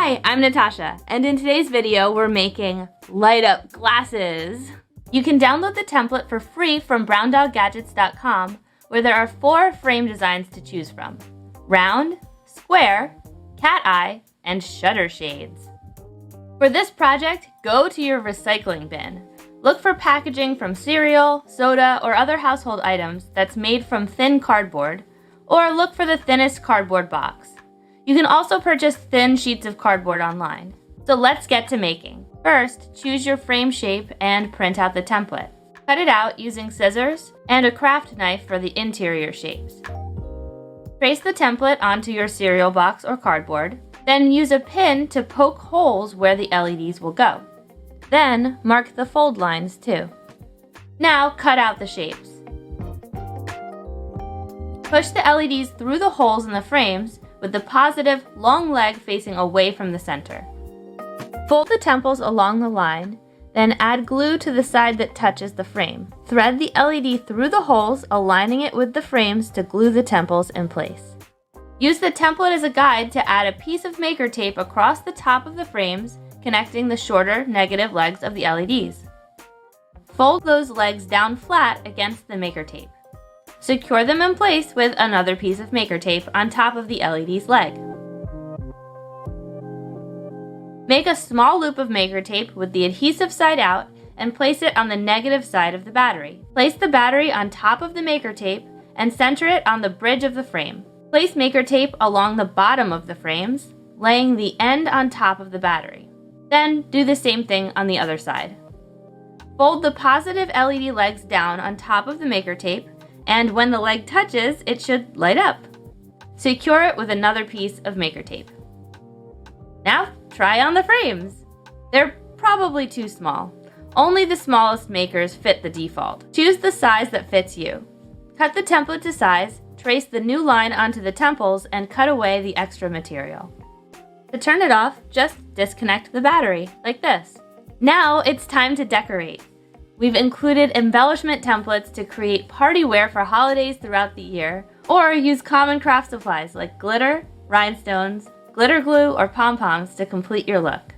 Hi, I'm Natasha, and in today's video, we're making light up glasses. You can download the template for free from brownDogGadgets.com, where there are 4 frame designs to choose from: round, square, cat eye, and shutter shades. For this project, go to your recycling bin. Look for packaging from cereal, soda, or other household items that's made from thin cardboard, or look for the thinnest cardboard box. You can also purchase thin sheets of cardboard online. So let's get to making. First, choose your frame shape and print out the template. Cut it out using scissors and a craft knife for the interior shapes. Trace the template onto your cereal box or cardboard, then use a pin to poke holes where the LEDs will go. Then mark the fold lines too. Now cut out the shapes. Push the LEDs through the holes in the frames with the positive long leg facing away from the center. Fold the temples along the line, then add glue to the side that touches the frame. Thread the LED through the holes, aligning it with the frames to glue the temples in place. Use the template as a guide to add a piece of maker tape across the top of the frames, connecting the shorter negative legs of the LEDs. Fold those legs down flat against the maker tape. Secure them in place with another piece of maker tape on top of the LED's leg. Make a small loop of maker tape with the adhesive side out and place it on the negative side of the battery. Place the battery on top of the maker tape and center it on the bridge of the frame. Place maker tape along the bottom of the frames, laying the end on top of the battery. Then do the same thing on the other side. Fold the positive LED legs down on top of the maker tape, and when the leg touches, it should light up. Secure it with another piece of maker tape. Now, try on the frames. They're probably too small. Only the smallest makers fit the default. Choose the size that fits you. Cut the template to size, trace the new line onto the temples, and cut away the extra material. To turn it off, just disconnect the battery, like this. Now it's time to decorate. We've included embellishment templates to create party wear for holidays throughout the year, or use common craft supplies like glitter, rhinestones, glitter glue, or pom-poms to complete your look.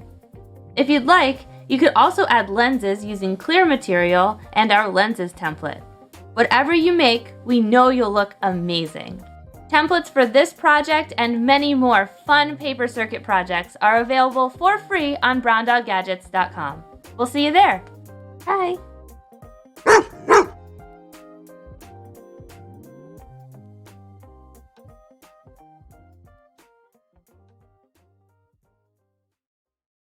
If you'd like, you could also add lenses using clear material and our lenses template. Whatever you make, we know you'll look amazing. Templates for this project and many more fun paper circuit projects are available for free on brownDogGadgets.com. We'll see you there. Bye.